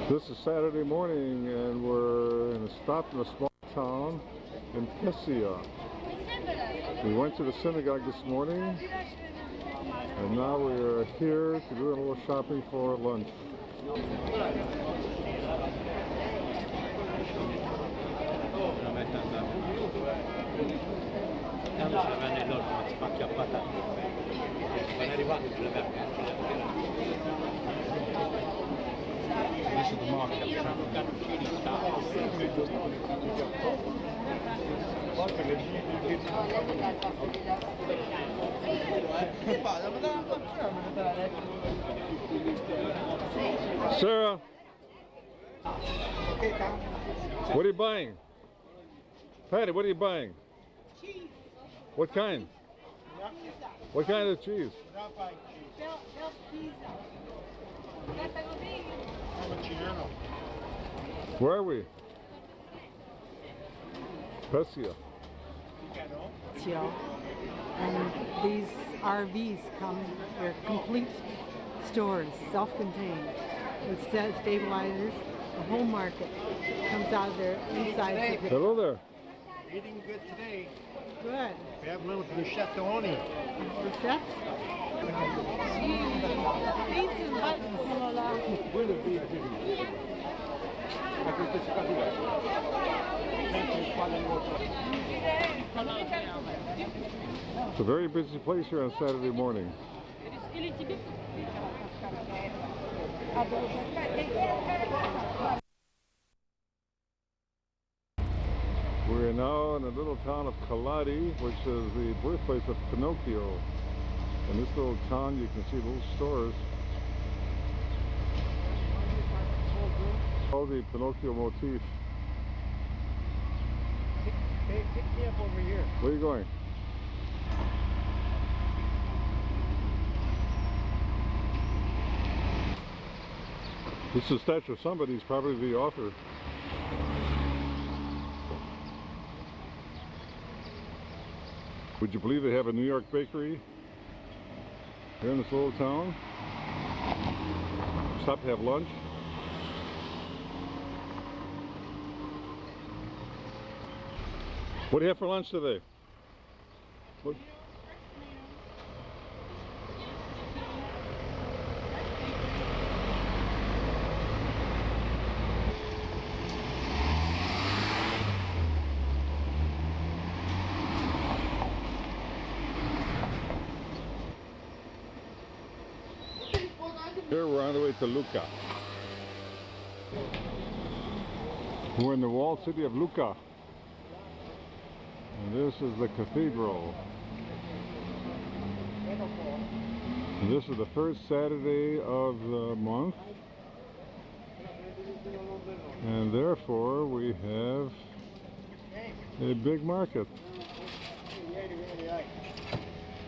This is Saturday morning and we're in a stop in a small town in Pescia. We went to the synagogue this morning and now we are here to do a little shopping for lunch. This is the market. Sarah, what are you buying? Patty, what are you buying? Cheese. What kind? What kind of cheese? Bel pizza. Where are we? Pescia. And these RVs come, they're complete stores, self-contained, with stabilizers. The whole market comes out of their inside. Hello there. Eating good today. Good. We have little bruschettoni. Bruschettes? Beans and buttons. It's a very busy place here on Saturday morning. We're now in a little town of Caladi, which is the birthplace of Pinocchio. In this little town you can see little stores. All the Pinocchio motif. Hey, pick me up over here. Where are you going? This is a statue of somebody. He's probably the author. Would you believe they have a New York bakery here in this little town? Stop to have lunch. What do you have for lunch today? What? Here we're on the way to Lucca. We're in the walled city of Lucca. And this is the cathedral. And this is the first Saturday of the month. And therefore we have a big market.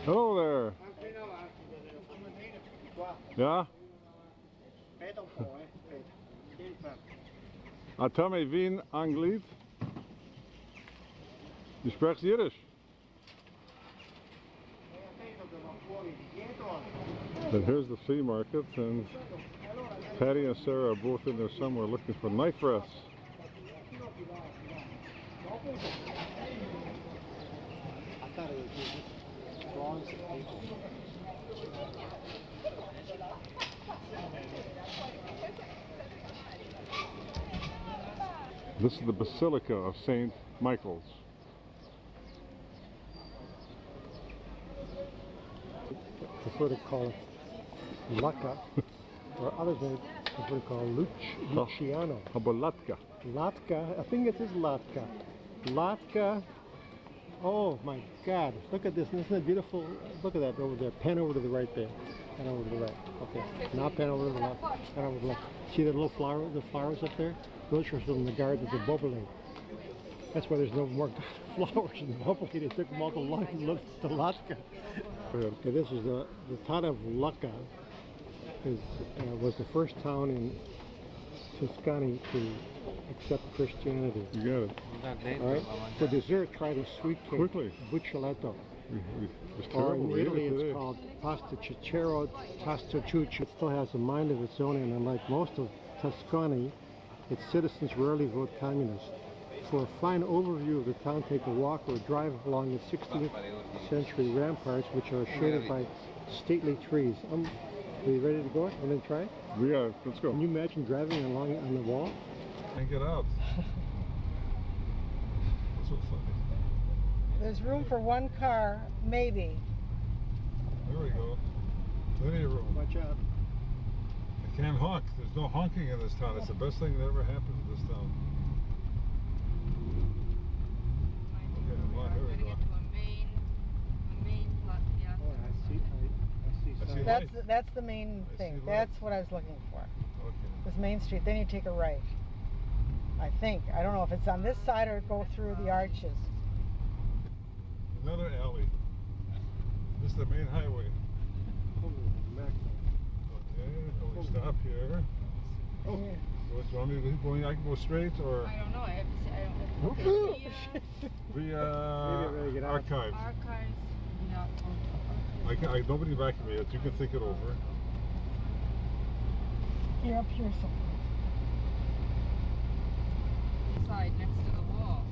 Hello there. Ja? Tell me, Wien Anglied? You speak Yiddish? And here's the flea market, and Patty and Sarah are both in there somewhere looking for knife rests. This is the Basilica of St. Michael's. I prefer to call it Lucca, or others may prefer to call it Luciano. How about Latka? Latka, I think it is Latka. Latka, oh my God, look at this, isn't it beautiful? Look at that over there, pan over to the right there, pan over to the right, okay, now pan over to the left, pan over to the left. See the little flower, the flowers up there? Those are from the gardens of Boboli. That's why there's no more flowers in Boboli. They took them all to Latka. Okay, this is the town of Lucca. Was the first town in Tuscany to accept Christianity. You got it. All right. For dessert, try the sweet cake. Quickly. Buccellato. It's Or terrible. in Italy, today. it's called pasticciero tastacuccio. It still has a mind of its own, and unlike most of Tuscany, its citizens rarely vote communist. For a fine overview of the town, take a walk or drive along the 16th century ramparts, which are shaded by stately trees. Are you ready to go and then try it? Yeah, let's go. Can you imagine driving along on the wall? And get out. That's so funny. There's room for one car, maybe. There we go. Plenty of room. Watch out. I can't honk. There's no honking in this town. It's the best thing that ever happened to this town. Okay, well, here we go. Oh, I see. I see. I see Signs. lights. That's the main I thing. see That's lights. what I was looking for. Okay. This Main Street. Then you take a right. I think. I don't know if it's on this side or go through the arches. Another alley. This is the main highway. Holy mackerel. Okay, and we stop here. Oh. Yeah. So do you want me to keep going? I can go straight or I don't know. I have to say, I don't know. Maybe I better get out. archive. Archives. No. Nobody back of me yet. You can think it over. You're up here somewhere. Side next to the wall.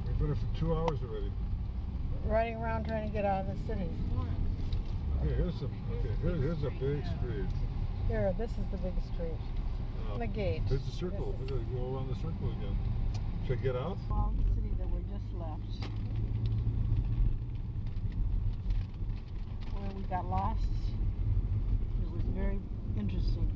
We've been here for 2 hours already. Riding around trying to get out of the city. Okay, here's a big street. Here, this is the big street. The gate. There's the circle. This We're gonna go around the circle again. Should I get out? Small city that we just left. Where we got lost. It was very interesting.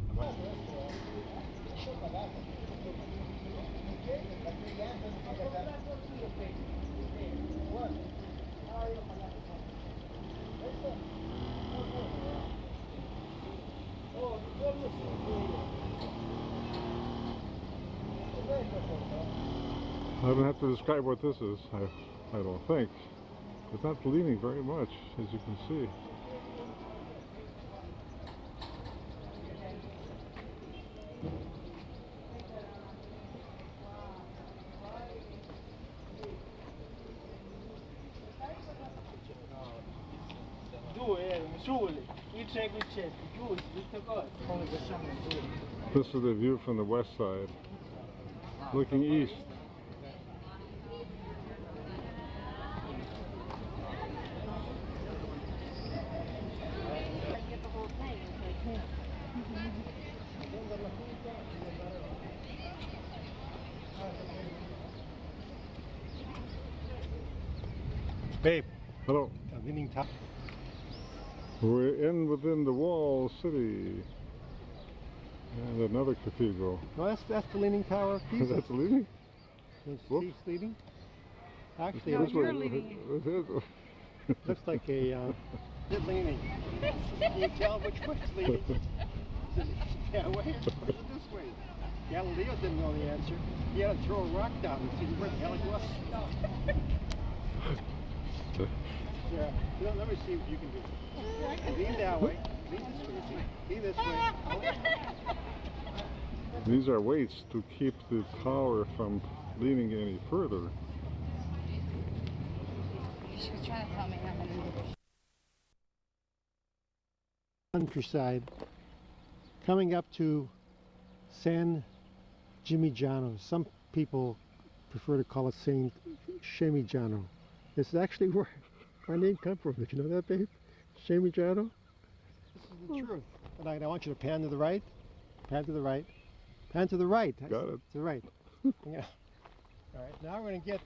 I don't have to describe what this is, I don't think. It's not leaning very much, as you can see. This is the view from the west side, looking east. Babe, Hello. a leaning top. We're within the wall city. And another cathedral. No, that's the Leaning Tower of Pisa. That's leaning? Can you Whoops. see it's leaning? Actually, No, it you're looks, leaning. looks like a bit leaning. Can you tell which way it's leaning? Is it that way or is it this way? Galileo didn't know the answer. He had to throw a rock down and see where the hell it was. Yeah, let me see what you can do. Lean that way. Lean this way. See? Lean this way. These are weights to keep the tower from leaning any further. She was trying to tell me how to do it. Countryside. Coming up to San Gimignano. Some people prefer to call it Saint Chimignano. This is actually where our name comes from. Did you know that, babe? Chimignano? This is the truth. And I want you to pan to the right, pan to the right, pan to the right. Got it. To the right. Yeah. All right. Now we're going to get.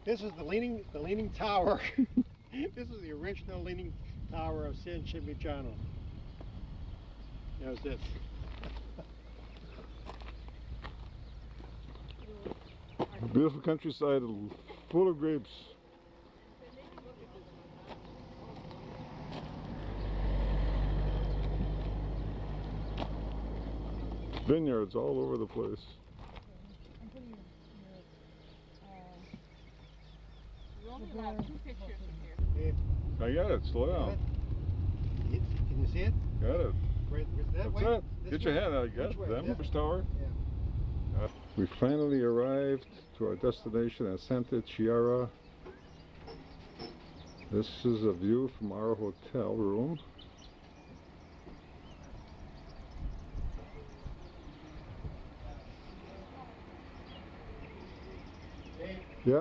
This is the leaning tower. This is the original leaning tower of San Gimignano. There's this. Beautiful countryside full of grapes. Vineyards all over the place. We're only allowed 2 pictures from here. I got it. Slow down. Can you see it? Got it. Right, that That's way? it. This Get your way? hand out. I got Which way? it. The Yeah. Empress Tower. Yeah. We finally arrived to our destination at Santa Chiara. This is a view from our hotel room. Yeah.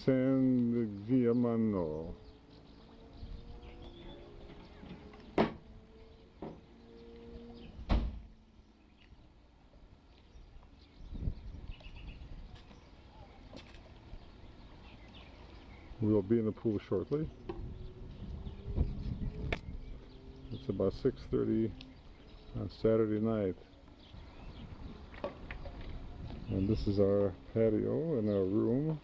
San Giamano. We'll be in the pool shortly. It's about 6:30 on Saturday night. And this is our patio and our room.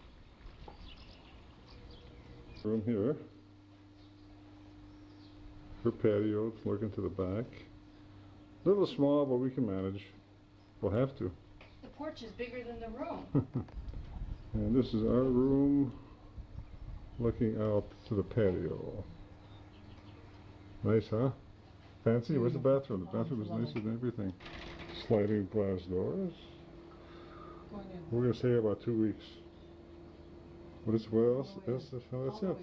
Room here. Her patio, looking to the back. A little small, but we can manage. We'll have to. The porch is bigger than the room. And this is our room, looking out to the patio. Nice, huh? Fancy? Where's the bathroom? The bathroom is nicer than everything. Sliding glass doors. We're going to stay here about 2 weeks. What else? That's it.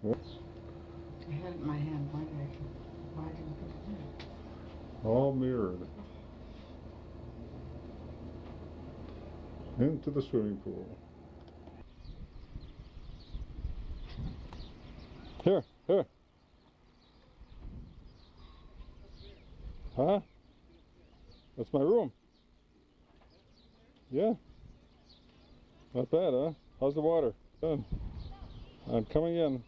What? I had it in my hand. Why didn't I put it in? All mirrored. Into the swimming pool. Here. Huh? That's my room. Yeah. Not bad, huh? How's the water? Done. I'm coming in.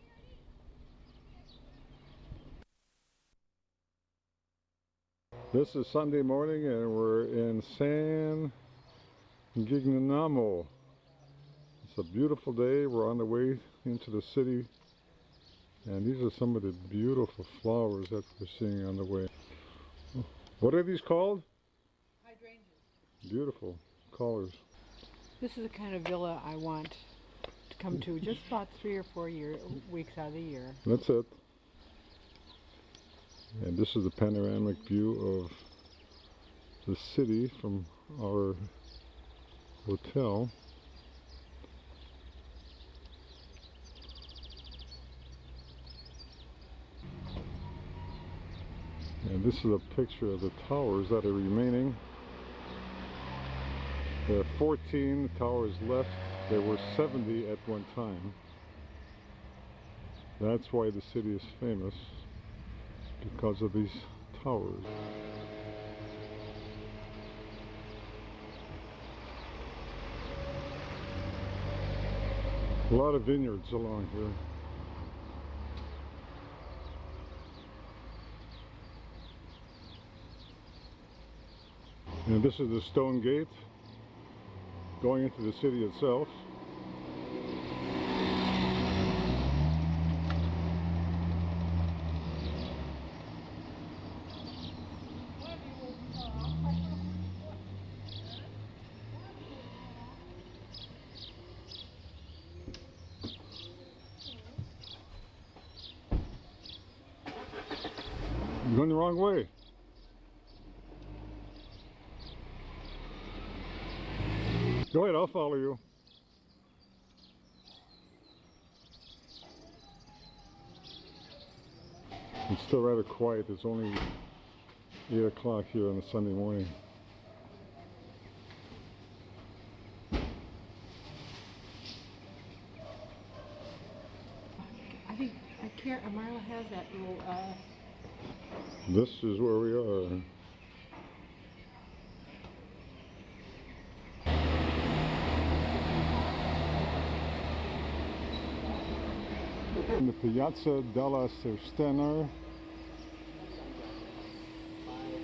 This is Sunday morning and we're in San Gignamo. It's a beautiful day. We're on the way into the city. And these are some of the beautiful flowers that we're seeing on the way. What are these called? Hydrangeas. Beautiful colors. This is the kind of villa I want to come to just about 3 or 4 weeks out of the year. That's it. And this is the panoramic view of the city from our hotel. And this is a picture of the towers that are remaining. There are 14 towers left. There were 70 at one time. That's why the city is famous, because of these towers. A lot of vineyards along here. And this is the stone gate going into the city itself. You're going the wrong way. Go ahead, I'll follow you. It's still rather quiet. It's only 8 o'clock here on a Sunday morning. I think Marla has that little. This is where we are. In the Piazza della Sirstena,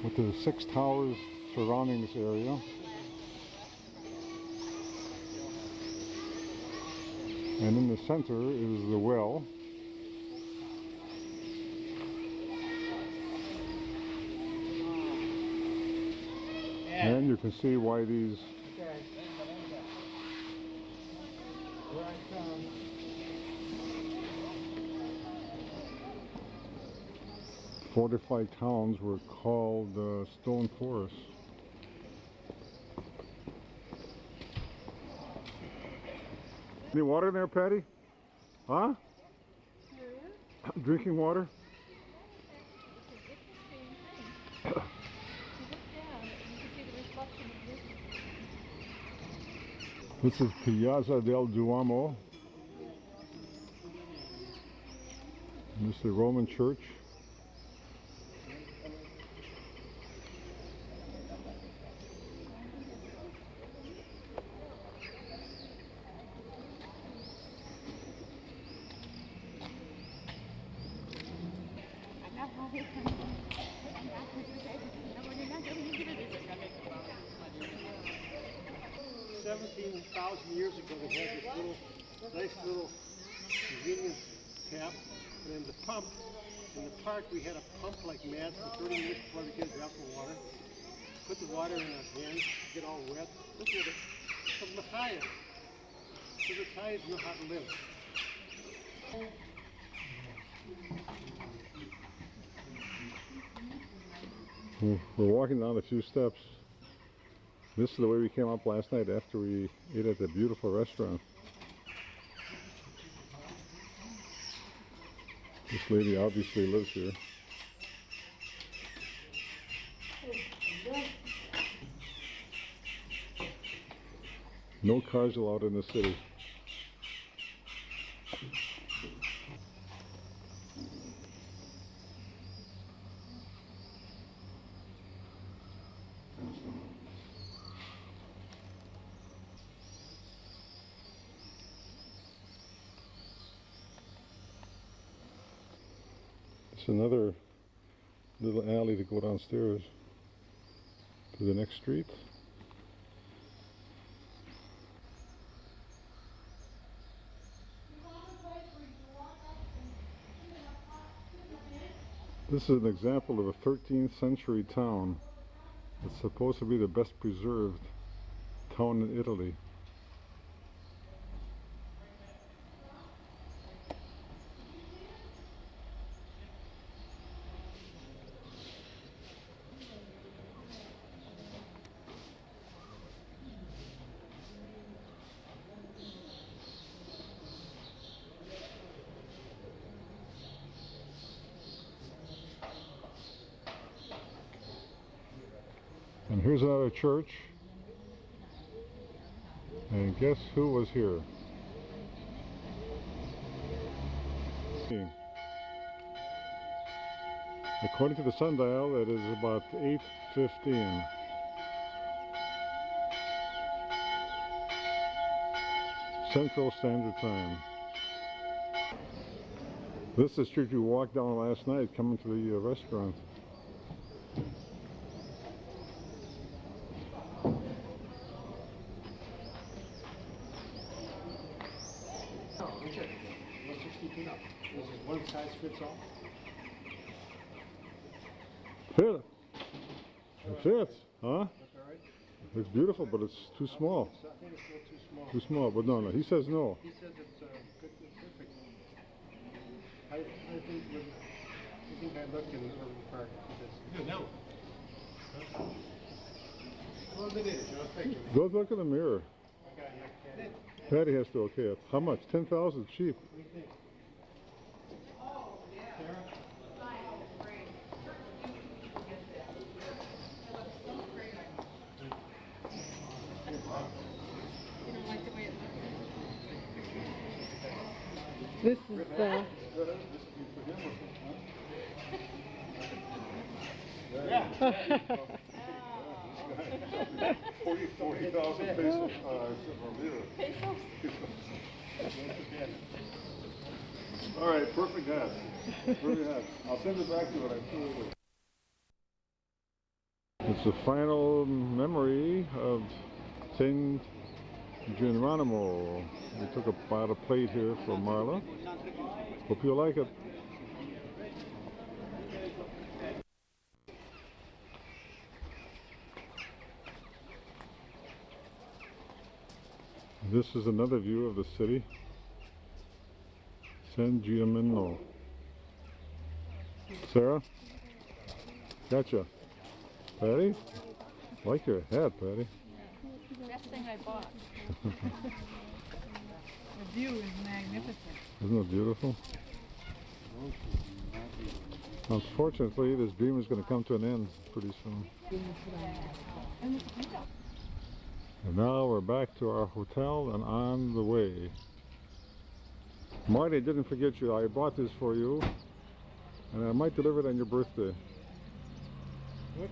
with the 6 towers surrounding this area. And in the center is the well. And you can see why these fortified towns were called stone forests. Any water in there, Patty? Huh? Drinking water? This is Piazza del Duomo. And this is the Roman church. Years ago, they had this nice little convenience tap, and then the pump. In the park, we had a pump like mad for 30 minutes before the kids got the water. Put the water in our hands, get all wet. Look at it. From the Matthias. So the Thais know how to live. We're walking down a few steps. This is the way we came up last night after we ate at the beautiful restaurant. This lady obviously lives here. No cars allowed in the city. It's another little alley to go downstairs to the next street. This is an example of a 13th century town. It's supposed to be the best preserved town in Italy. And here's another church. And guess who was here? According to the sundial, it is about 8:15. Central Standard Time. This is the street we walked down last night coming to the restaurant. This is one size fits all. Fit. It fits, huh? It's beautiful, but it's too small. I think it's a little too small. Too small, but no, he says no. He says it's perfect. I think I looked in Irving Park. No. Well, it is. Thank you. Go look in the mirror. Patty has to okay it. How much? 10,000 cheap. What do you think? This is 40,000 pesos. All right, perfect hat. Perfect hat. I'll send it back to you when I feel it. It's the final memory of Saint Geronimo. We took a bite of plate here for Marla. Hope you like it. This is another view of the city. San Gimignano. Sarah? Gotcha. Patty? Like your hat, Patty. Best thing I bought. the view is magnificent. Isn't it beautiful? Unfortunately, this beam is going to come to an end pretty soon. And now we're back to our hotel and on the way. Marty, didn't forget you. I bought this for you, and I might deliver it on your birthday. Whoops.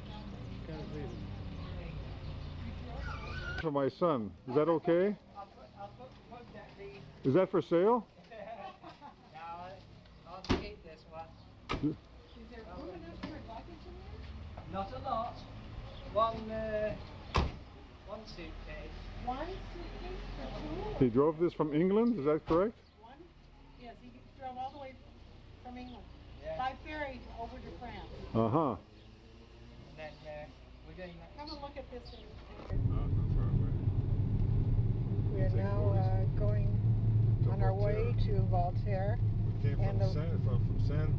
Can't read it. For my son. Is that okay? Is that for sale? I'll keep this one. Yeah. Is there room enough for a luggage in there? Not a lot. One suitcase. One suitcase for two? He drove this from England, is that correct? One? Yes, he drove all the way from England. Yeah. By ferry over to France. Uh-huh. And then we're going next. Come and look at this. We are now going on our way to Voltaire. We came And from the- San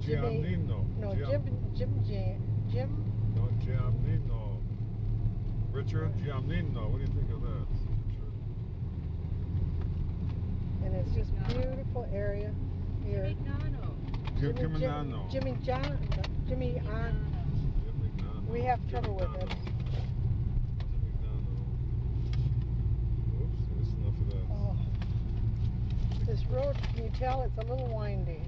Jimmy- Giannino. No, Jim. No, Giannino. Richard Giannino. What do you think of that? And it's just beautiful area here. Giannino. Jimmy we have trouble with it. Oops, that's enough of that. Oh. This road, can you tell it's a little windy?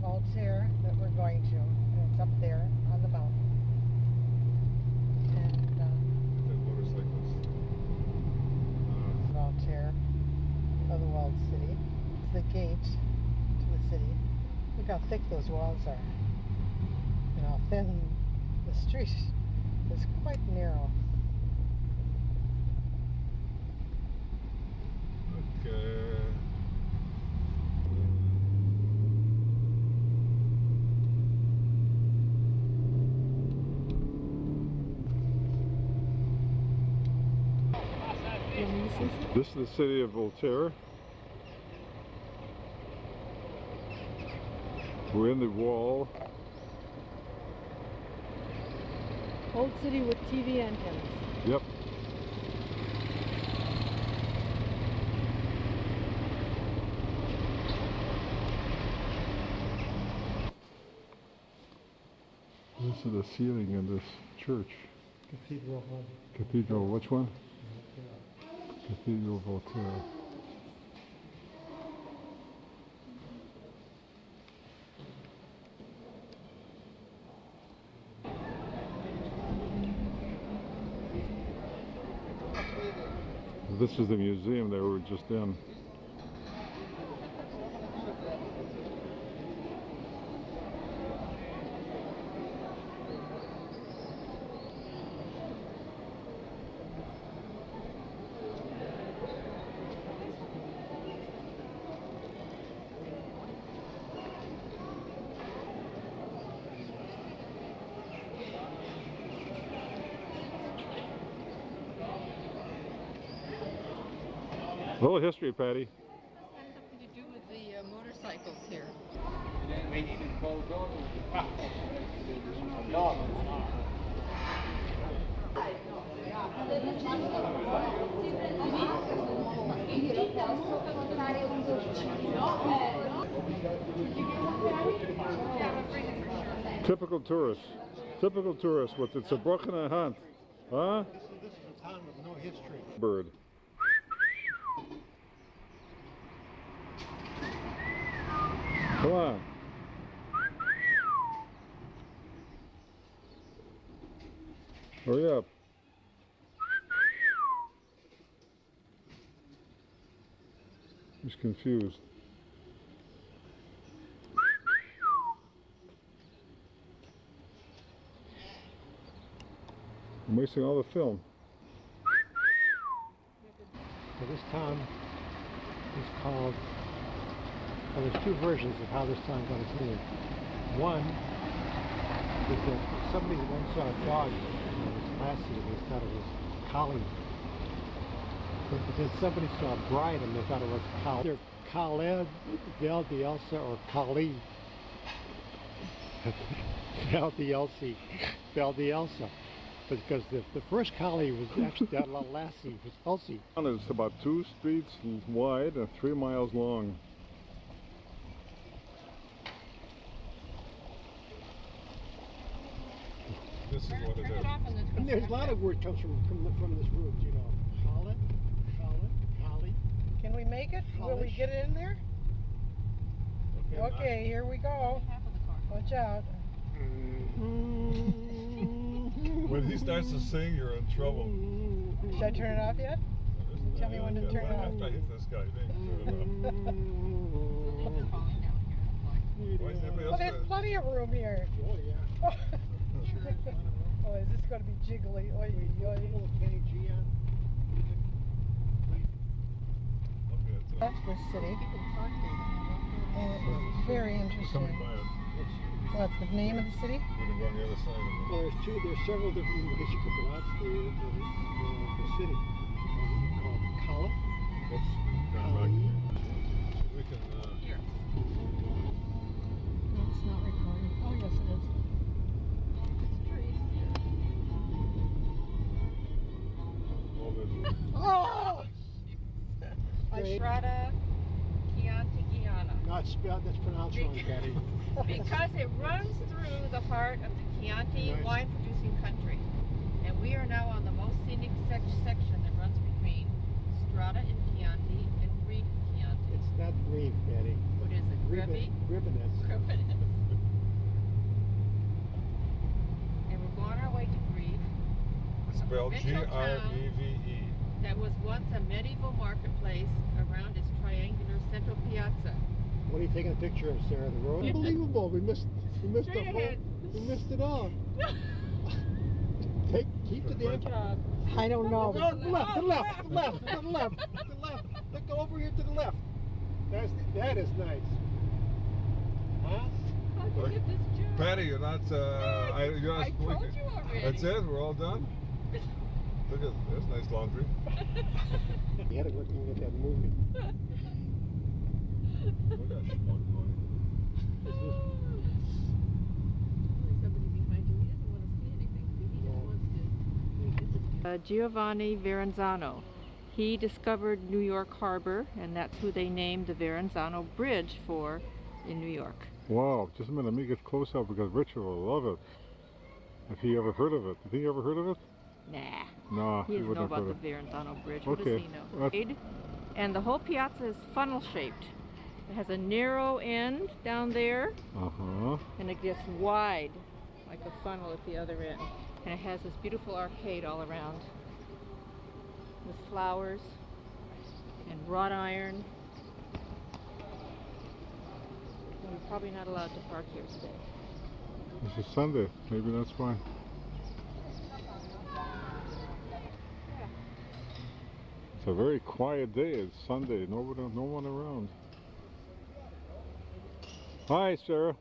Voltaire that we're going to. And it's up there on the mountain. And That motorcyclist. Voltaire of the walled city. It's the gate to the city. Look how thick those walls are. And how thin the street is, quite narrow. Okay. This is the city of Voltaire. We're in the wall. Old city with TV antennas. Yep. This is the ceiling in this church. Cathedral Hall. Cathedral, which one? Cathedral Voltaire. This is the museum that we were just in. A little history, Patty. Has something to do with the motorcycles here. Typical tourist. Typical tourist with it's a broken hand. Huh? This is a town with no history. Bird. Come on. Hurry up. He's confused. I'm wasting all the film. So this town is called, well, there's two versions of how this town got its name. One is that somebody once saw a dog that was classy and they thought it was collie. But then somebody saw a bride and they thought it was Either Khaled, Val d'Elsa, or Kali. Val d'Elsa. Because the first collie was actually that little lassie, was Elsie. It's about 2 streets wide and 3 miles long. this is what it Turn is. it off and then And there's a lot of word comes from this root, you know. Holland, Holly. Can we make it? Will we Polish. get it in there? Okay, here we go. half of the car. Watch out. When he starts to sing, you're in trouble. Should I turn it off yet? Tell me when to turn it off. After I hit this guy, then turn it off. They're falling down here. Why is everybody Oh, else there's gonna- plenty of room here. Oh yeah. Oh, is this going to be jiggly? Oy, oy. Little Kenny G on. Okay, it's That's the city. And it's very Somebody interesting. buy it. What's the name of the city? We're gonna go on the other side of Well, there's several different, I guess you could pronounce the city. Called Kala. it. Let's turn back. We can, Here. No, it's not recording. Oh, yes, it is. It's trees here. all this. Oh! Strata Chianti Guyana. Not spelled, that's pronounced wrong, Patty. Because it runs through the heart of the Chianti Nice. wine producing country. And we are now on the most scenic section that runs between Strata in Chianti and Greve in Chianti. It's not green, Patty. What is it? Greve? Gribbiness. Griffiths. And we're going our way to Greve. Spelled provincial town. Greve. That was once a medieval marketplace around its triangular central piazza. What are you taking a picture of, Sarah? The road? Unbelievable. We missed the Straight whole. ahead. We missed it all. Keep the damn. Good job. I don't know. To the left, to the left, to the left, to the left, to the left. Look over here to the left. That is nice. Huh? How'd you get this job? Patty, you're not, you're not I told you already. That's it? We're all done? Look at this nice laundry. You had it looking at that movie. Look at that schmuck money. Somebody behind you. He doesn't want to see anything. See, he just wants to. Giovanni Verenzano. He discovered New York Harbor, and that's who they named the Verenzano Bridge for in New York. Wow, just a minute, let me get close up because Richard will love it. If he ever heard of it. Have you ever heard of it? Nah, Nah, he he doesn't know wouldn't have about heard the of it. Verenzano Bridge. What Okay, does he know? And the whole piazza is funnel shaped. It has a narrow end down there, Uh-huh. and it gets wide, like a funnel at the other end. And it has this beautiful arcade all around with flowers and wrought iron. And we're probably not allowed to park here today. This is Sunday, maybe that's why. It's a very quiet day. It's Sunday. No one around. Hi, Sarah.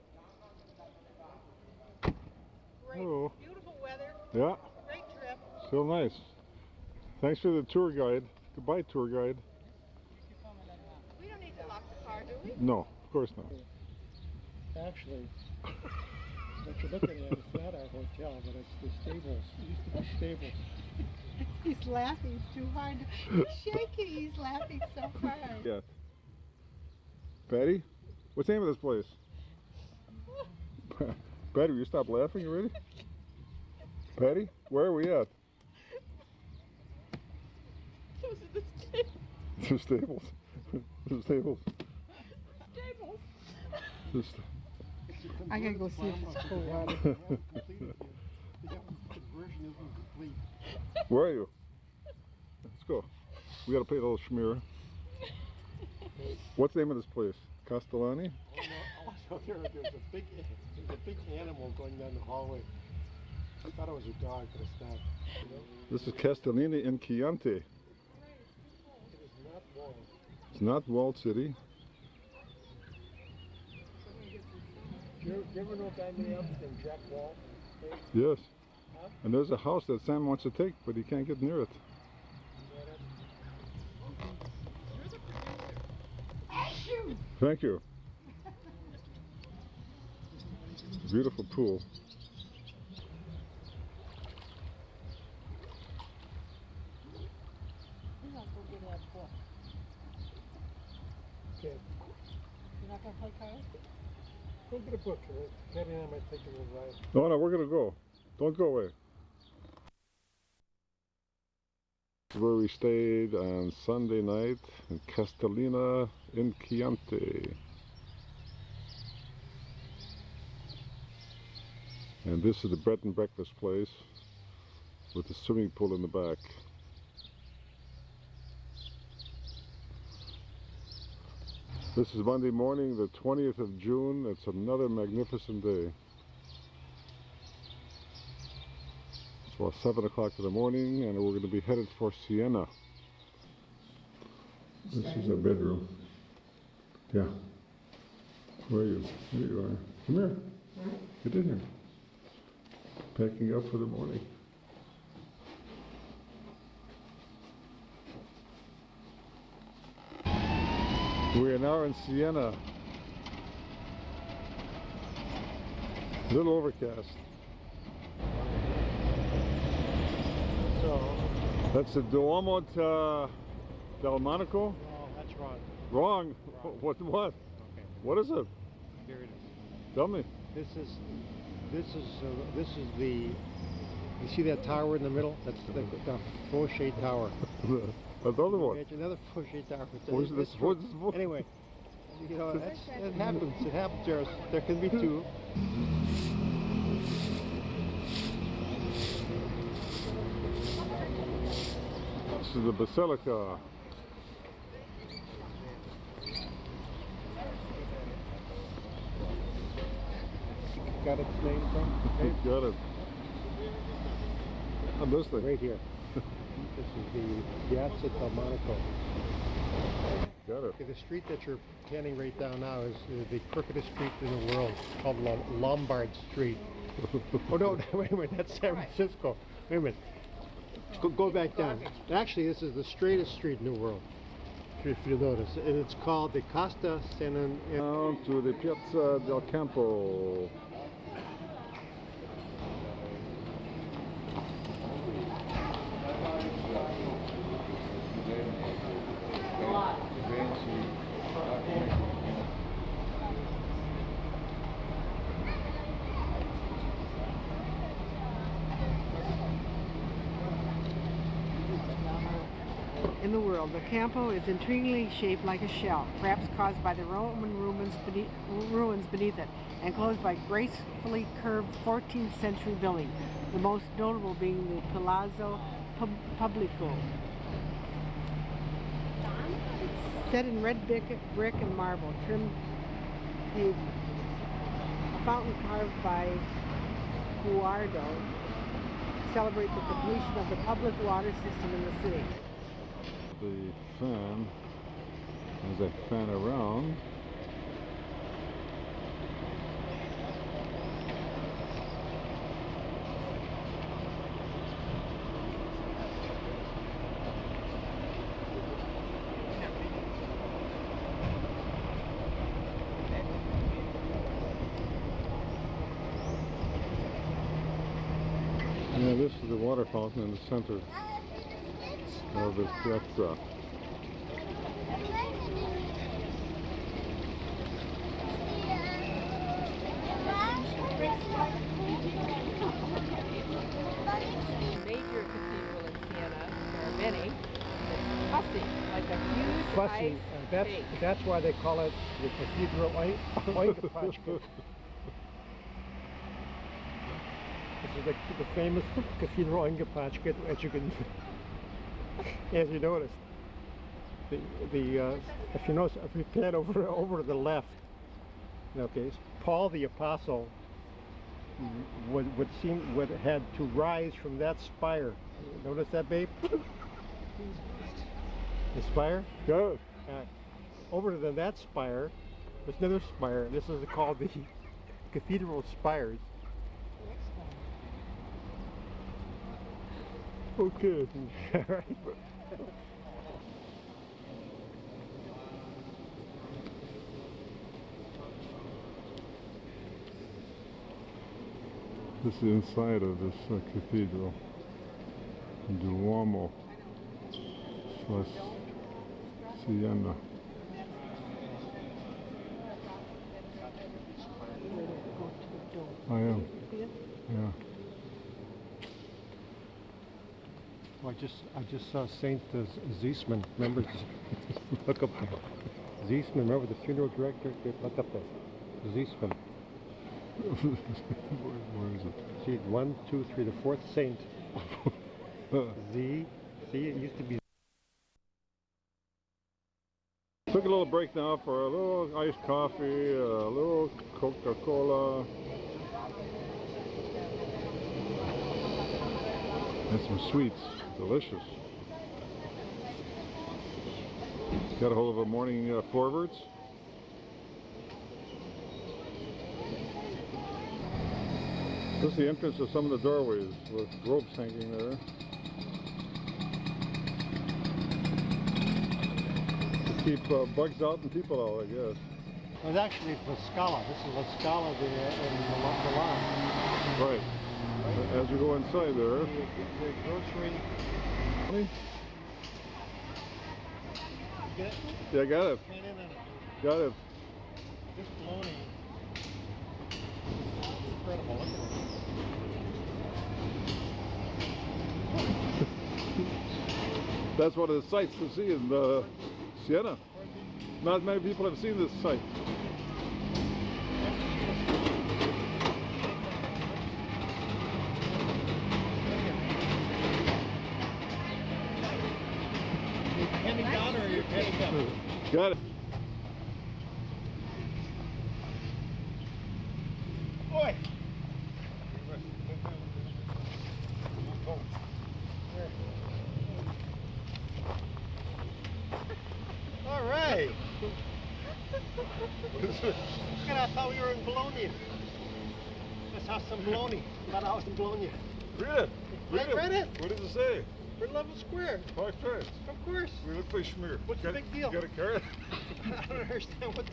Great, Hello. beautiful weather. Yeah, Great trip. still nice. Thanks for the tour guide. Goodbye, tour guide. We don't need to lock the car, do we? No, of course not. Actually, what you're looking at is not our hotel, but it's the stables. It used to be stables. He's laughing too hard. He's shaking. He's laughing so hard. Yeah. Patty, what's the name of this place? Patty, will you stop laughing already? Patty, where are we at? Those are the stables. The stables. The stables. Stables. The st- I gotta go see if it's cold water. The conversion isn't complete. Where are you? Let's go. We gotta pay a little schmear. What's the name of this place? Castellani? Also, there's a big animal going down the hallway. I thought it was a dog, but it's not. You know? This is Castellini in Chianti. It is not walled. It's not walled city. Do you ever know a guy named Jack Wall? Yes. And there's a house that Sam wants to take, but he can't get near it. Thank you. Beautiful pool. Okay. You're not gonna play cards? Go get a book. Patty and I might take a little ride. No, we're gonna go. Don't go away. Where we stayed on Sunday night in Castellina in Chianti. And this is the bed and breakfast place with the swimming pool in the back. This is Monday morning, the 20th of June. It's another magnificent day. It's about 7 o'clock in the morning and we're going to be headed for Siena. This is our bedroom. Yeah. Where are you? Here you are. Come here. Get in here. Packing up for the morning. We are now in Siena. A little overcast. So, That's the Duomo del Monaco? no, that's wrong. Wrong. Wrong. What? Okay, What is it? here it is. Tell me. This is the. You see that tower in the middle? That's the Fauché Tower. Another one. Imagine another Fauché Tower. Where's this? It's- Where's this one? Anyway, you know, it happens. It happens. There can be two. This is the Basilica. Got its name from? Okay, Got it. I'm listening. right here. This is the Piazza del Monaco. Got it. Okay, the street that you're panning right down now is the crookedest street in the world, called Lombard Street. Oh no, wait a minute, that's San Francisco. Wait a minute. Go back down. Actually, this is the straightest street in the world, if you notice. And it's called the Costa San... Down to the Piazza del Campo. In the world, the Campo is intriguingly shaped like a shell, perhaps caused by the Roman ruins beneath it, and closed by gracefully curved 14th century building, the most notable being the Palazzo Pubblico. Set in red brick and marble, trimmed pavement. A fountain carved by Guardo celebrates the completion of the public water system in the city. The fan, as I fan around, yeah, this is the water fountain in the center of this piazza. Major cathedral in Siena, there are many. It's fussy, like a huge Fussy, ice and cake. that's why they call it the Cathedral Oinkapaczka. This is the famous Cathedral Oinkapaczka, as you can, as you notice. If you notice, if we pan over to the left, okay, Paul the Apostle would had to rise from that spire. Notice that, babe? The spire? Go. Over to that spire, there's another spire. This is called the Cathedral Spires. Okay. All right. This is inside of this cathedral. Duomo. Plus Siena. I am. Yeah. Oh, I just saw Saint Ziesman. Remember? Look up there. Ziesman. Remember the funeral director? Look up there. Ziesman. Where is it? See, 1, 2, 3, the fourth saint. Z. See, it used to be. Took a little break now for a little iced coffee, a little Coca-Cola, and some sweets. Delicious. Got a hold of a morning forwards. This is the entrance of some of the doorways with ropes hanging there. To keep bugs out and people out, I guess. It was actually La Scala. This is La Scala in Milan. Right. As you go inside there. The grocery. Get it? Yeah, I got it. No. Got it. This bologna. Incredible. Look at it. That's one of the sights to see in Siena. Not many people have seen this site. You're heading down or you're heading up? Got it. Oi! All right. Look at, I thought we were in Bologna. Let's have some bologna. Thought I was in Bologna. Read it. I read it. What does it say? We're in Level Square. Five cents. Of course. We look like schmear. What's the big deal? You got a card? I don't understand what.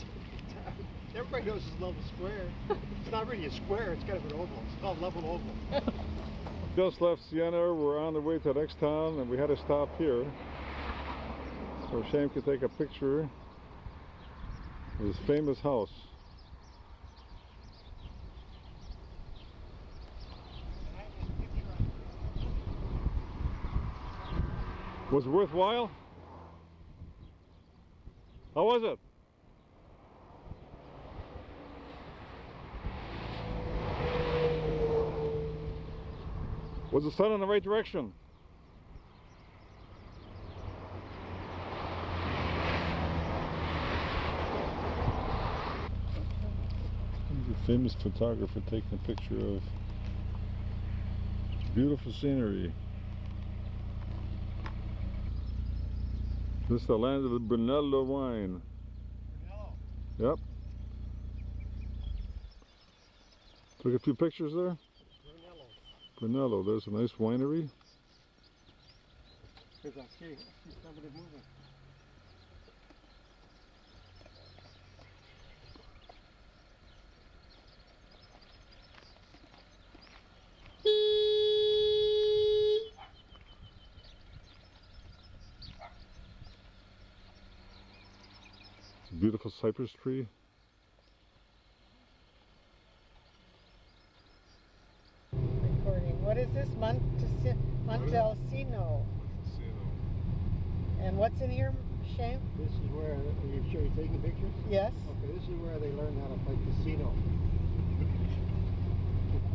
Everybody knows it's Level Square. It's not really a square. It's kind of an oval. It's called Level Oval. Just left Siena. We're on the way to the next town, and we had to stop here so Shane could take a picture of his famous house. Was it worthwhile? How was it? Was the sun in the right direction? He's a famous photographer taking a picture of beautiful scenery. This is the land of the Brunello wine. Brunello. Yep. Took a few pictures there. Brunello. Brunello, there's a nice winery. Because I see somebody moving. It's a beautiful cypress tree. Recording. What is this? Montalcino. And what's in here, Shane? This is where, are you sure you're taking pictures? Yes. Okay, this is where they learn how to play casino.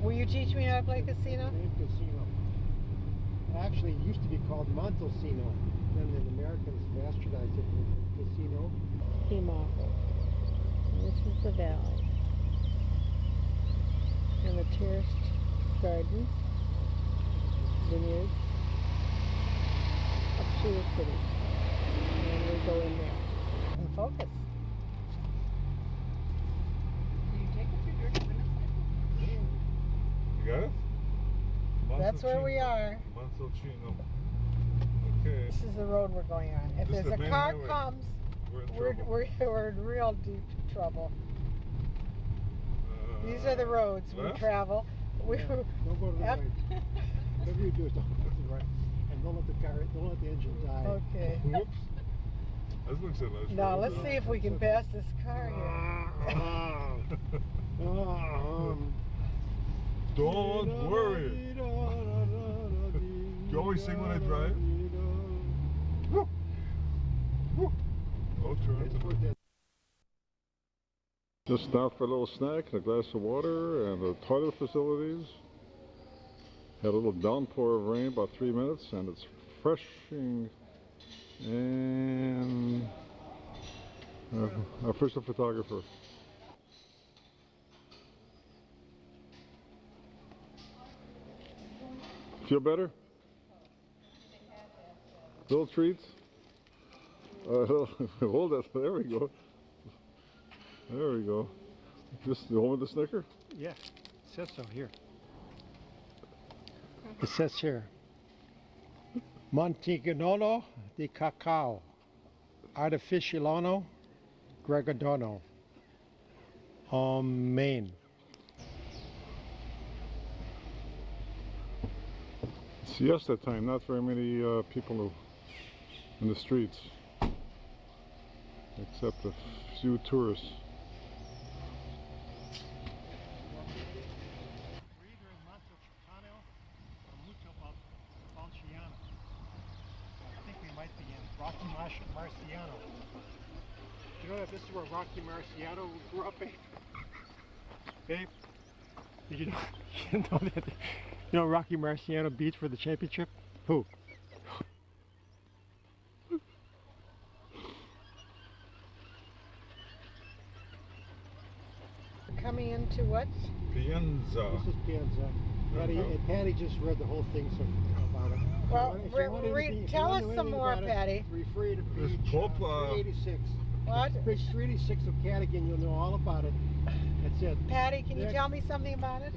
Will you teach me how to play casino? Name casino. Actually, it used to be called Montalcino. Then the Americans bastardized it with casino. Pima. This is the valley. And the terraced garden. Vineyards. Up to the city. And we go in there. And focus. You got it? That's where we are. Montalcino. Okay. This is the road we're going on. If This is there's the a main car highway. comes, We're in we're, trouble. we're in real deep trouble. These are the roads we left? travel. We Yeah, don't go to the Yep. right. Whatever you do is don't go to the right. And don't let the engine die. Okay. Whoops. That looks a nice Now road. let's see if we can pass this car here. Don't worry. you always sing when I drive? Woo! Woo! Oh, turn. Just stopped for a little snack and a glass of water and the toilet facilities. Had a little downpour of rain, about 3 minutes, and it's refreshing. And our official photographer. Feel better? Little treats? Hold that. There we go. There we go. Just the one with the Snicker? Yeah, it says so here. It says here, Montignolo di Cacao, Artificialano Gregadono, Maine. Siesta time, not very many people in the streets, except a few tourists. I think we might be in Rocky Marciano. You know that this is where Rocky Marciano grew up, babe? Babe, did you know, you know that? You know Rocky Marciano beats for the championship? Who? Coming into what? Pienza. This is Pienza. Patty just read the whole thing about it. Well, If you want anything- if you tell want us to know some anything more, about it, Patty. Refer you to This page Pope, 386. What? Page 386 of Cadigan, you'll know all about it. That's it. Patty, can you Next. tell me something about it?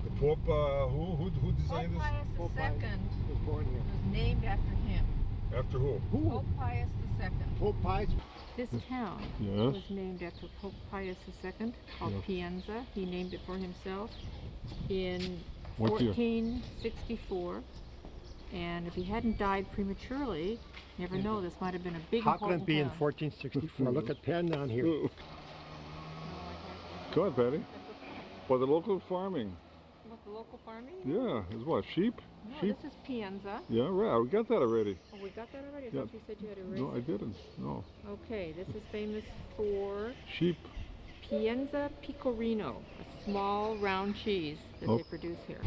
The Pope, who designed Pope Pius Pope II was born here. was named after him. this? After who? Who? Pope Pius II. Pope Pius. This town Yes. was named after Pope Pius II, called Yes. Pienza. He named it for himself in What year? 1464. And if he hadn't died prematurely, never know, this might have been a big How can it important be in town. 1464? Look at Penn down here. Go ahead, Patty. Well, the local farming. What, the local farming? Yeah, is what? Sheep? No, Sheep? this is Pienza. Yeah, right. We got that already. Oh, we got that already? I Yeah. thought you said you had erased No, I it. didn't. No. Okay, this is famous for Sheep. Pienza Pecorino, a small round cheese that Oh. they produce here.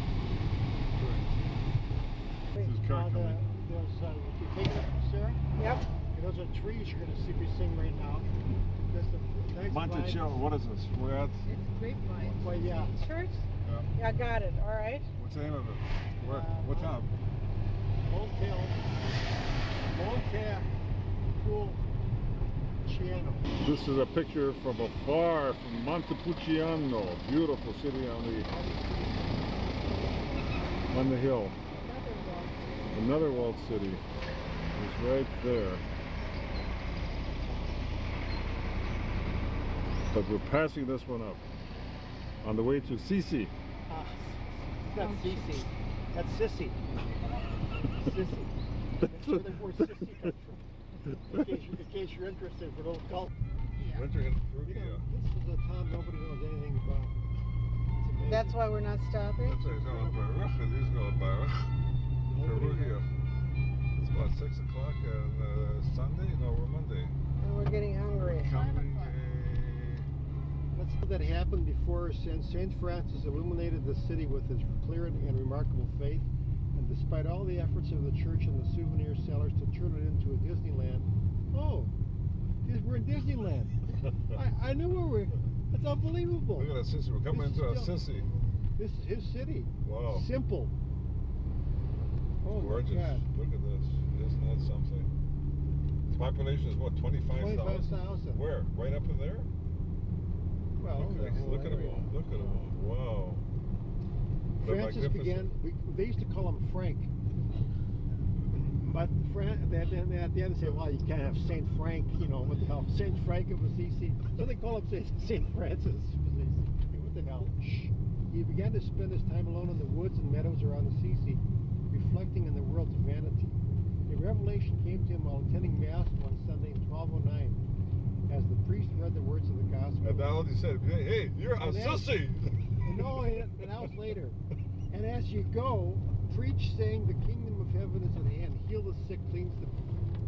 This is car coming. You take it up, Sarah? Yep. Okay, those are trees you're going to see me sing right now. There's the nice Monticello, what is this? We're at, It's grapevine. Well, yeah. Church? Yeah. Yeah, I got it. All right. what's the name of it? Where, what town? Montepulciano. This is a picture from afar from Montepulciano, beautiful city on the hill. Another walled city is right there. But we're passing this one up on the way to Sisi. That's Sissy. That's Sissy. Sissy. That's where the word Sissy comes from. In case you're interested, for those cult. Winter in You Perugia. know, this is a town nobody knows anything about. It's amazing. That's why we're not stopping. That's what he's going by. He's going by Perugia. It's about 6 o'clock on Sunday? No, we're Monday. And we're getting hungry. Coming, Let's see that happened before Saint Francis illuminated the city with his clear and remarkable faith. And despite all the efforts of the church and the souvenir sellers to turn it into a Disneyland, we're in Disneyland. I knew we were. That's unbelievable. Look at that Sissy. We're coming This into a is still- Sissy. This is his city. Wow. Simple. Oh Gorgeous. my God. Look at this. Isn't that something? The population is what, 25,000? 25,000. Where? Right up in there? Well, Look at them all. Look at them all. Wow. They're Francis magnificent. they used to call him Frank. But at the end they say, well, you can't have Saint Frank, what the hell? Saint Frank of Assisi. So they call him Saint Francis of Assisi. What the hell? Shh. He began to spend his time alone in the woods and meadows around Assisi, reflecting on the world's vanity. A revelation came to him while attending Mass one Sunday in 1209, as the priest read the words of the Gospel. And that all he said, hey, you're a And then- Sissy! No, an hour later. And as you go, preach saying the kingdom of of heaven is at hand. Heal the sick, cleanse the...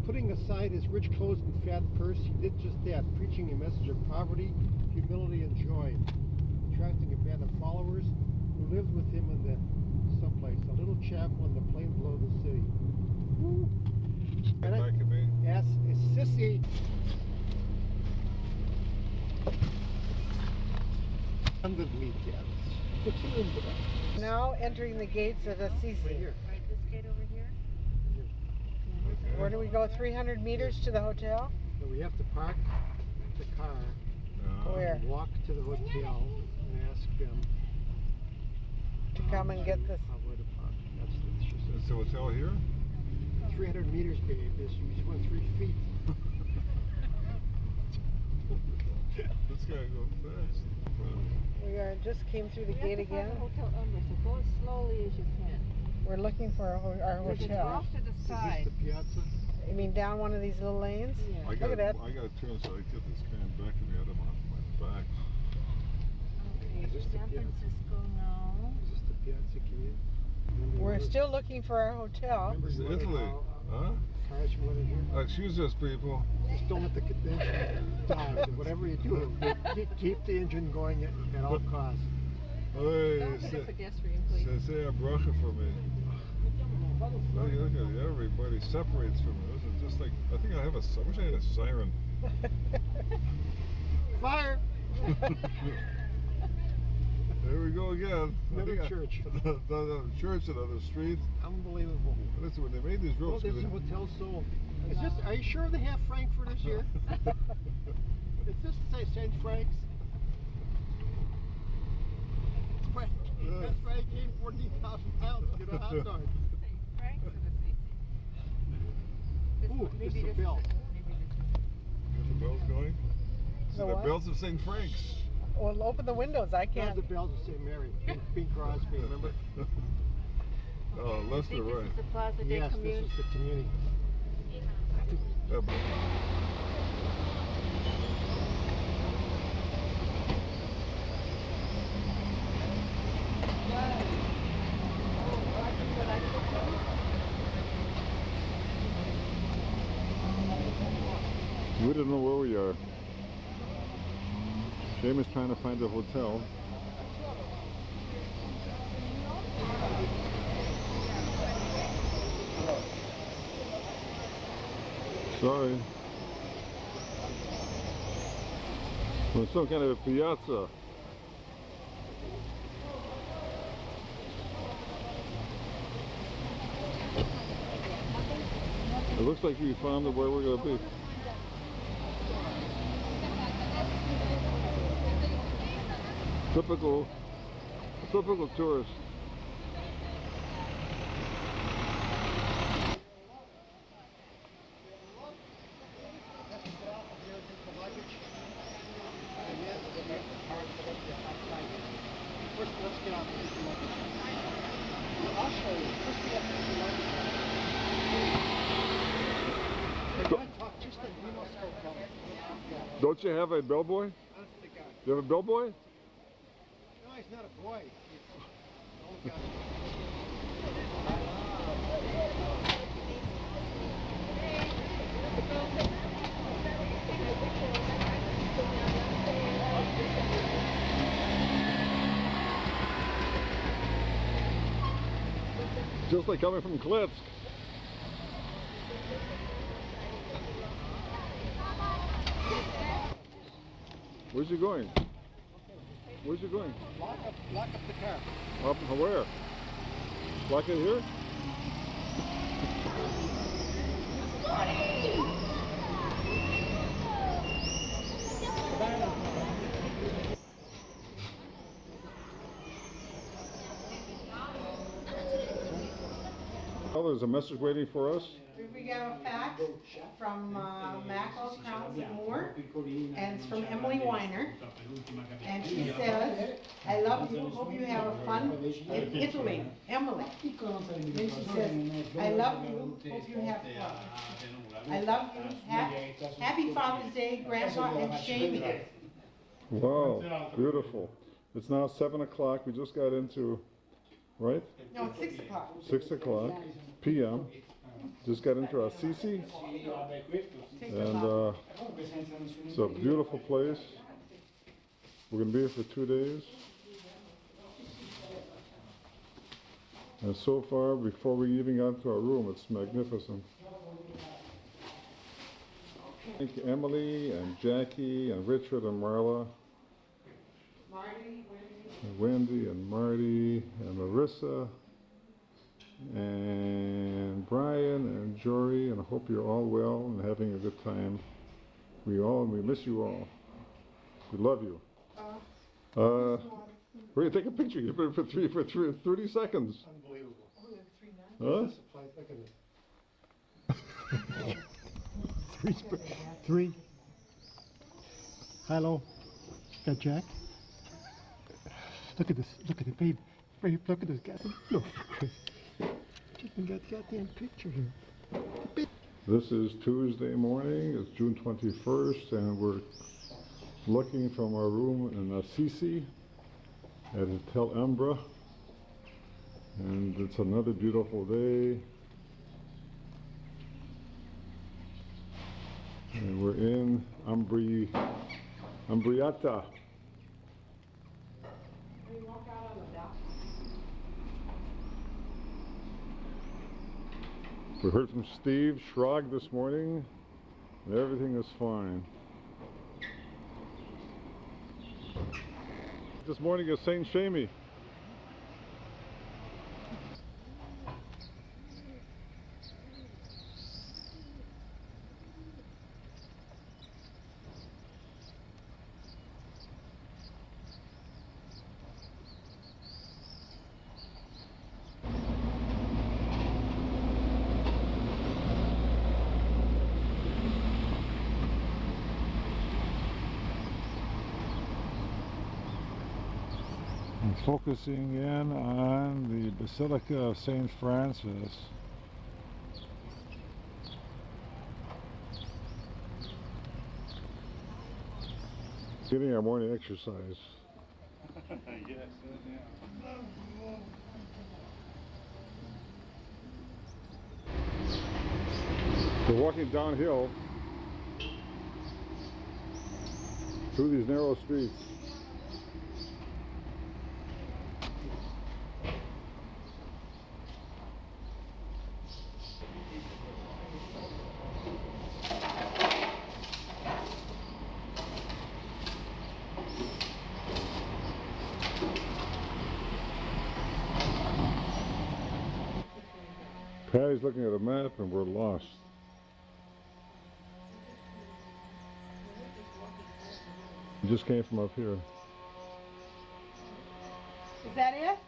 Putting aside his rich clothes and fat purse, he did just that, preaching a message of poverty, humility, and joy, attracting a band of followers who lived with him in the someplace, a little chapel in the plain below the city. Woo. Get back at me. Yes, it's Sissy. Underneath, yes. Now entering the gates of Assisi. Right here. Right, this gate over here? Where do we go? 300 meters to the hotel? So we have to park the car, Where? and walk to the hotel, and ask them To come and get this. where to park. That's the, she Is says. the hotel here? 300 meters, babe. This you just went 3 feet. This guy go fast. We just came through the gate again. Hotel number, so go as slowly as you can. We're looking for our Because it's hotel. off to the Is side. this the piazza? You mean down one of these little lanes? Yeah. I Look at that. gotta turn so I get this can back to me out of my back. Okay, Is this the San piazza? Francisco now. Is this the piazza community? Remember We're you wanted- still looking for our hotel. Remember It's you wanted Italy. our Huh? cars you wanted here? Excuse us, people. Just don't let the condenser die. Whatever you do, keep the engine going at all costs. Hey, Don't hit a pedestrian, please. say a bracha for me. Look at it, everybody separates from me. This is just like, I think I wish I had a siren. Fire! There we go again. Another church. Another church, another street. Unbelievable. Listen, when they made these Well, roads, there's a hotel sold. Is this? Are you sure they have Frankfurters here? Is this say St. Frank's? That's why I came 14,000 pounds to get a hot dog. Frank's or the Assisi? This Ooh, one, it's maybe the this bell. is it. Maybe this is Get the bells going. The So the what? bells of St. Frank's. Well, open the windows. I Those can't. are the bells of St. Mary. Bing Crosby, remember? Oh, it. left I or think right? this is the Plaza de Yes, Commune. this is the community. Yeah, but- We don't know where we are. Jamie's trying to find a hotel. Sorry. We're in some kind of a piazza. It looks like we found where we're going to be. Typical tourist. First, let's get out there. I'll show you. First, we have to get the luggage. They're going to talk just like we must go come. Yeah. Don't you have a bellboy? That's the guy. You have a bellboy? No, he's not a boy. He's an old guy. Just like coming from Klitsk. Where's you going? Where's you going? Lock up the car. Up where? Lock it here? Oh, there's a message waiting for us. We got a fax from Mackel, Crowns and Moore, and it's from Emily Weiner. And she says, I love you, hope you have a fun in Italy. Emily. Then she says, I love you, hope you have fun. I love you, happy Father's Day, Grandpa and Shamie. Wow, beautiful. It's now 7 o'clock. We just got into right? No, it's 6 o'clock. 6 o'clock p.m. Just got into Assisi, and it's a beautiful place. We're going to be here for 2 days. And so far, before we even got to our room, it's magnificent. Thank you, Emily and Jackie and Richard and Marla, and Wendy and Marty and Marissa and Brian and Jory, and I hope you're all well and having a good time. We miss you all. We love you. We're gonna take a picture. You put it for 30 seconds. Unbelievable. Huh? Look at this. Three. Hello. Got Jack. Look at this. Look at it, babe. Babe, look at this guy. No, just got the goddamn picture here. This is Tuesday morning. It's June 21st, and we're looking from our room in Assisi at Hotel Embra, and it's another beautiful day. And we're in Umbriata. We heard from Steve Schrag this morning, and everything is fine. This morning is Saint Shamey. I'm focusing in on the Basilica of St. Francis. Getting our morning exercise. We're walking downhill through these narrow streets. Patty's looking at a map and we're lost. We just came from up here. Is that it?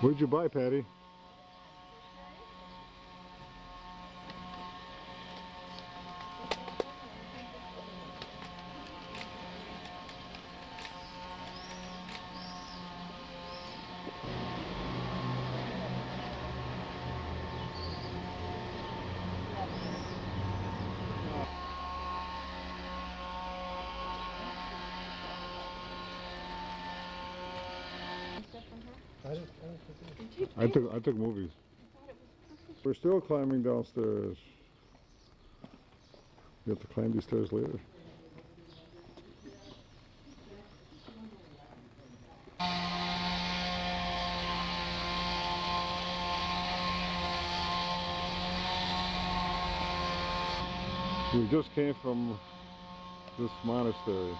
What did you buy, Patty? I took movies. We're still climbing downstairs. We have to climb these stairs later. We just came from this monastery.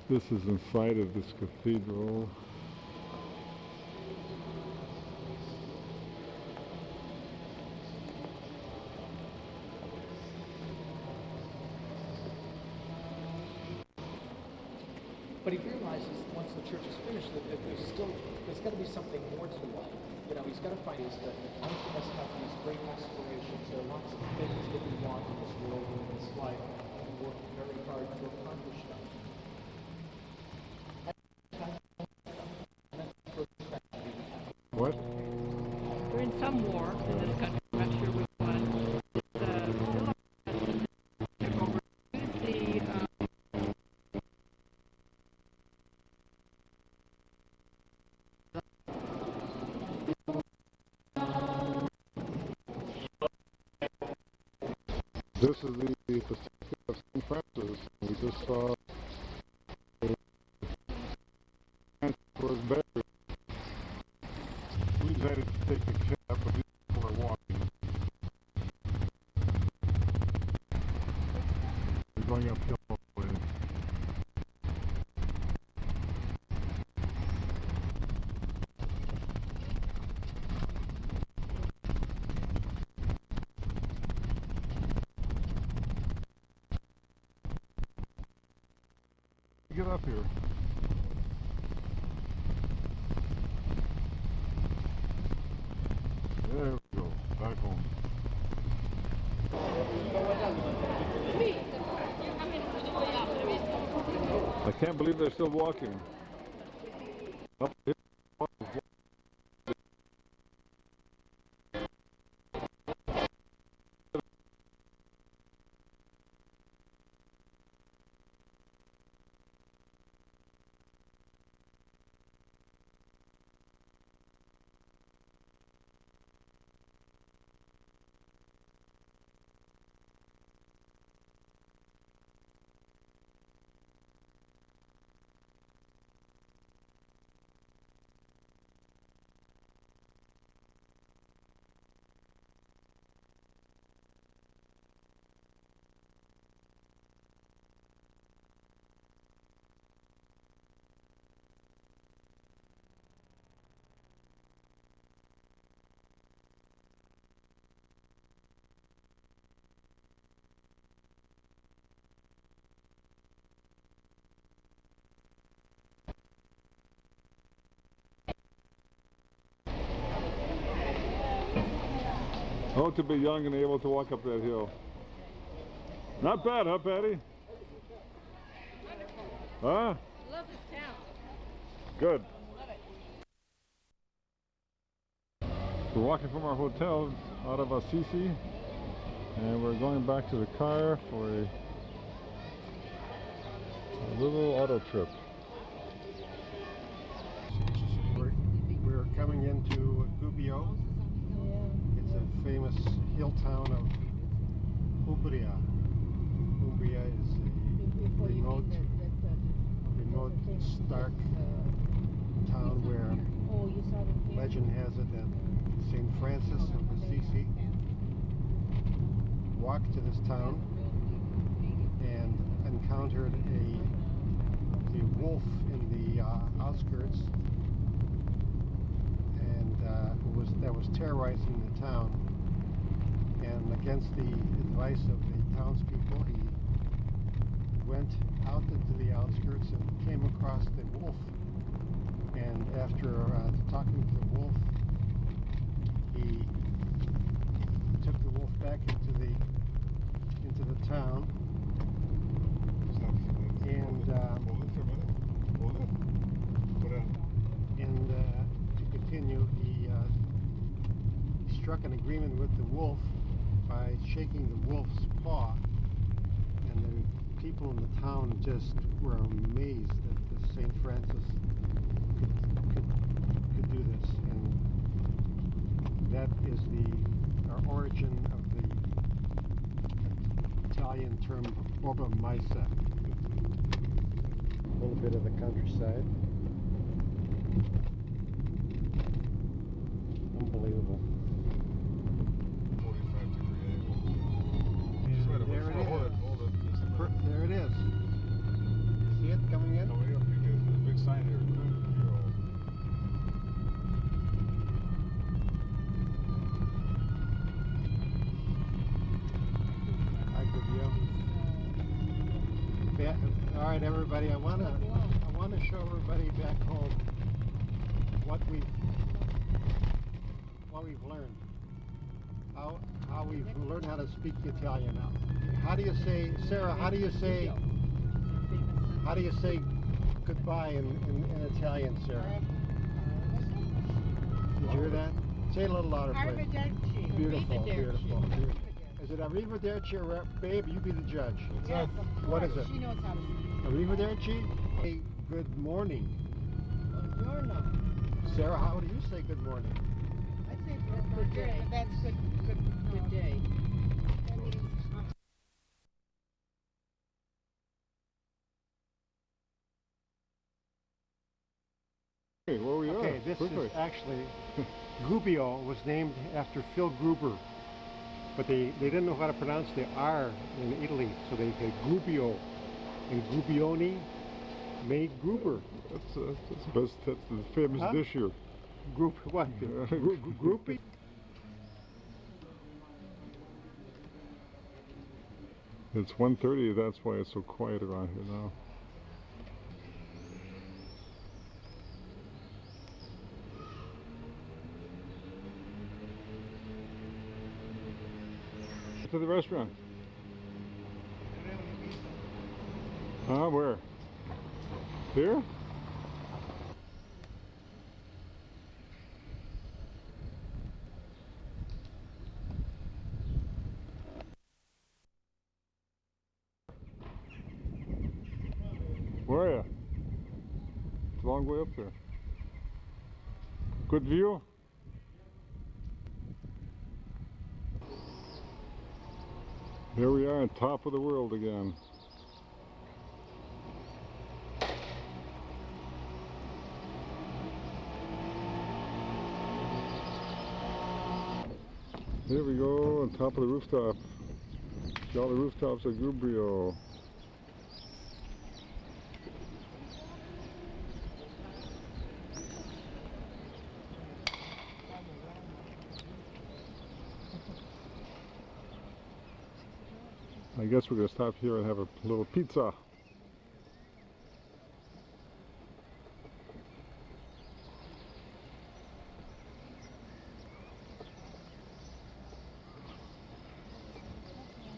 This is inside of this cathedral. But he realizes once the church is finished that there's got to be something more to life. You know, he's got to find is that most of us have these great aspirations. There are lots of things that we want in this world and in this life, and we work very hard to accomplish them. What? We're in some war in this country. I'm not sure which one. Took over. This is the Basilica of St. Francis. We just saw Francis was buried. We decided to take a cab, but these people are walking. We're going uphill all the way. Get up here. There we go. Back home. I can't believe they're still walking. Up here. Oh, to be young and able to walk up that hill. Not bad, huh, Patty? Huh? Love this town. Good. We're walking from our hotel out of Assisi, and we're going back to the car for a little auto trip. We're coming into Gubbio. It's a famous hill town of Umbria. Umbria is a remote, stark town where legend has it that St. Francis of Assisi walked to this town and encountered a wolf in the outskirts, and that was terrorizing the town. And against the advice of the townspeople, he went out into the outskirts and came across the wolf. And after talking to the wolf, he took the wolf back into the town. And to continue, he struck an agreement with the wolf by shaking the wolf's paw, and the people in the town just were amazed that the St. Francis could do this, and that is the origin of the Italian term Borba Maisa. A little bit of the countryside. Unbelievable. 45-degree angle. There it is. Hold it. There it is. See it coming in? Coming up, because there's a big sign here. Hi, Gubbio. All right, everybody. I want to want to show everybody back home what we've learned. How we've learned how to speak Italian now. How do you say, Sarah? How do you say goodbye in Italian, Sarah? Did you hear that? Say it a little louder, please. Arrivederci. Beautiful, Arrivederci. beautiful, beautiful. Is it arrivederci or babe? You be the judge. Yes, of What is course. it? She knows how to speak. Arrivederci. Hey, good morning. Buongiorno. Sarah, how do you say good morning? I say Good day. but that's good day. That means Hey, where we Okay, are? this Quickly. is actually Gubbio was named after Phil Gruber, but they didn't know how to pronounce the R in Italy, so they said Gubbio, and Gubbioni made Gruber. That's the best. That's the famous Huh? dish here. Group what? Groupie? It's 1:30. That's why it's so quiet around here now. To the restaurant. Where? Here? Where are you? It's a long way up there. Good view? There we are on top of the world again. Here we go on top of the rooftop. See all the rooftops of Gubbio. I guess we're going to stop here and have a little pizza.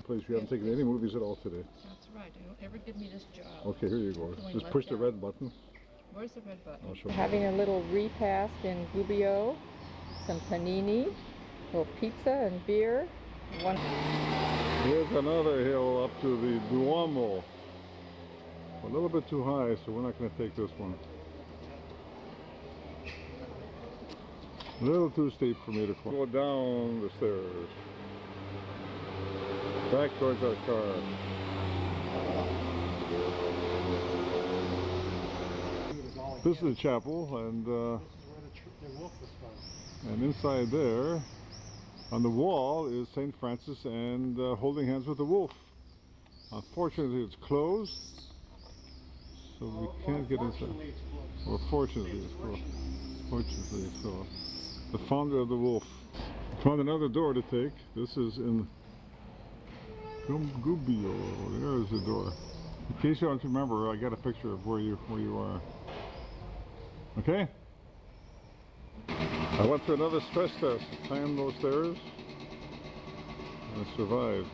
Place we haven't taken any movies at all today. That's right. Don't ever give me this job. Okay, here you go. Going Just left push the down. red button. Where's the red button? I'll show We're you. having a little repast in Gubbio, some panini, a little pizza and beer. One. Here's another hill up to the Duomo. A little bit too high, so we're not going to take this one. A little too steep for me to climb. Go down the stairs. Back towards our car. This is the chapel, and This is where the wolf was found. and inside there, on the wall, is St. Francis and holding hands with the wolf. Unfortunately, it's closed, so we can't get inside. Unfortunately, it's closed. Or fortunately, it's closed. Fortunately, so the founder of the wolf found another door to take. This is in Gubbio. There is the door. In case you don't remember, I got a picture of where you are. Okay? I went through another stress test. Climbed those stairs and I survived.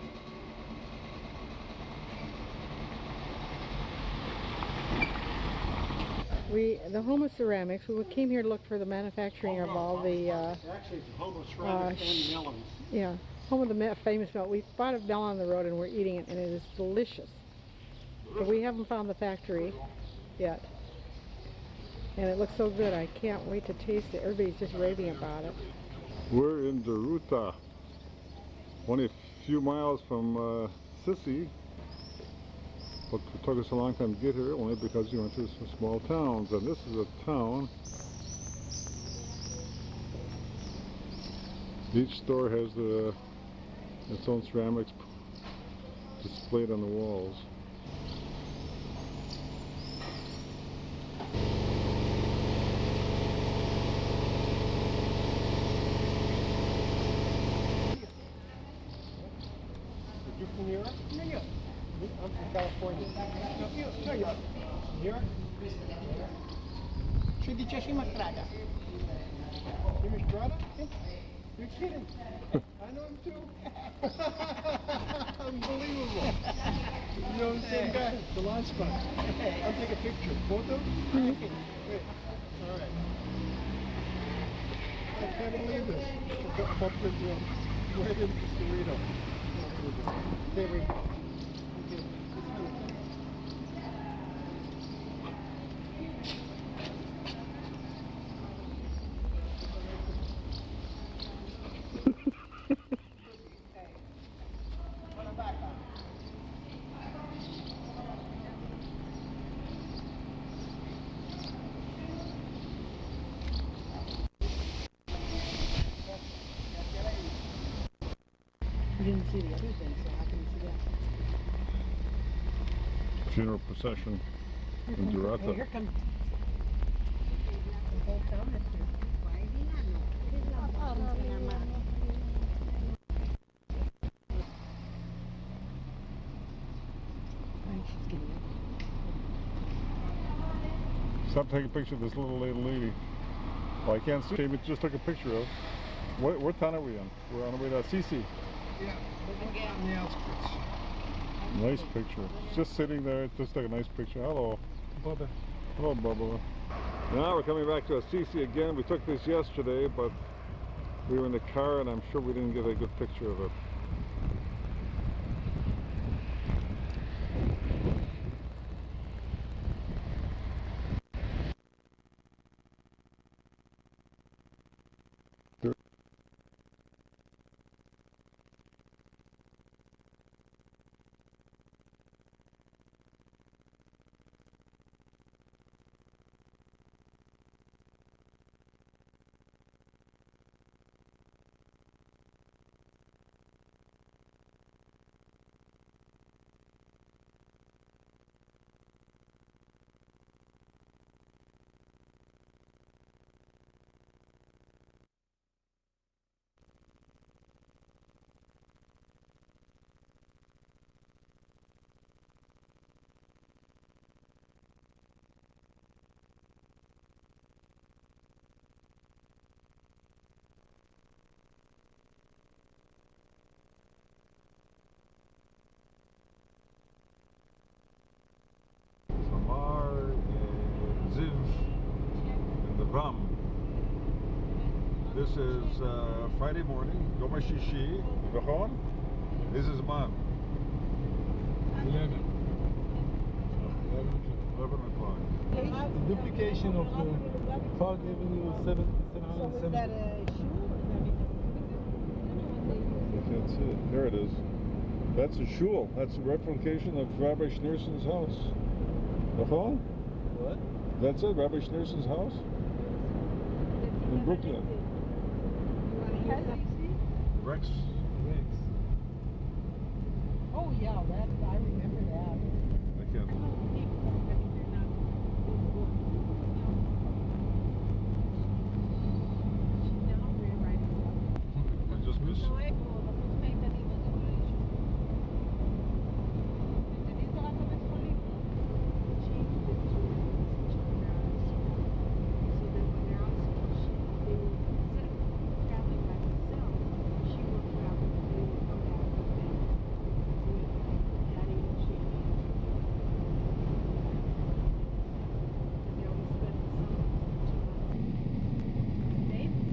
The home of ceramics. We came here to look for the manufacturing of all the Actually, it's a home of ceramics and melons. yeah, home of the famous melon. We bought a melon on the road and we're eating it, and it is delicious. But we haven't found the factory yet, and it looks so good. I can't wait to taste it. Everybody's just raving about it. We're in Deruta, only a few miles from Sissi, but it took us a long time to get here only because we went through some small towns, and this is a town. Each store has its own ceramics displayed on the walls. You from New York? New York. I'm from California. New York. New York? 16ª strada. Jimmy Strada? You're kidding. I know him too. Unbelievable. You know the same guy, the launch spot. I'll take a picture. Photo? Wait. All right. I can't believe this. Up with you. Right in Cerrito. Okay, wait. Okay. You didn't see the other thing, so how can you see that? Funeral procession in Hey, Durata. here comes the whole town is here. Right, she's getting it. Stop taking a picture of this little lady. Well, I can't see him, just took a picture of. What town are we in? We're on the way to Assisi. Yeah, on the outskirts. Nice picture. Just sitting there, just took a nice picture. Hello. Bubba. Hello, Bubba. Now we're coming back to Assisi again. We took this yesterday, but we were in the car and I'm sure we didn't get a good picture of it. Samar Ziv in the Ram. This is Friday morning, Yom HaShishi, V'chon. This is Man. 11. 11 o'clock. The duplication of the Park Avenue 707. I can't see it. There it is. That's a shul. That's a replication of Rabbi Schneerson's house. V'chon? What? That's it, Rabbi Schneerson's house in Brooklyn. Rex. Oh yeah, that I remember that. I can't. We just missed.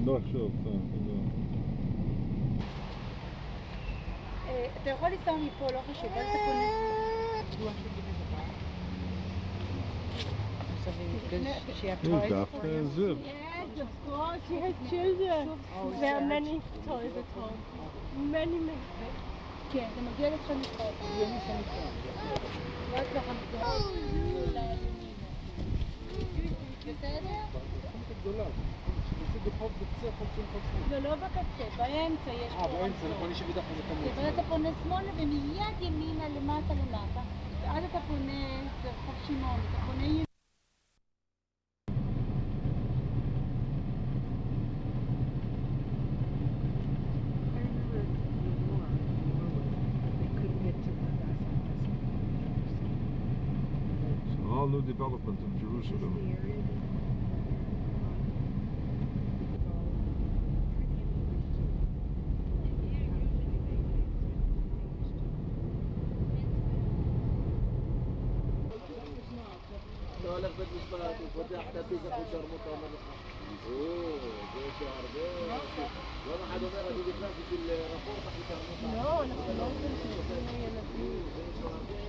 לא, שוב, אתה יכול לנסוע מפה, לא חשוב, אל תקונה. Here's Daphne Ziv. Yes, of course. She has children. There are many toys at home. Many. כן, זה מגיע לך מפה. רק לחמצה. בסדר? ולא בקצה, באמצע יש פה רמזור. ואז אתה פונה שמאלה ומיד ימינה למטה למטה. ואז אתה פונה, זה רחוב שמעון, אתה פונה ימינה. all new development in Jerusalem. No, אנחנו לא עושים שירים ילדים.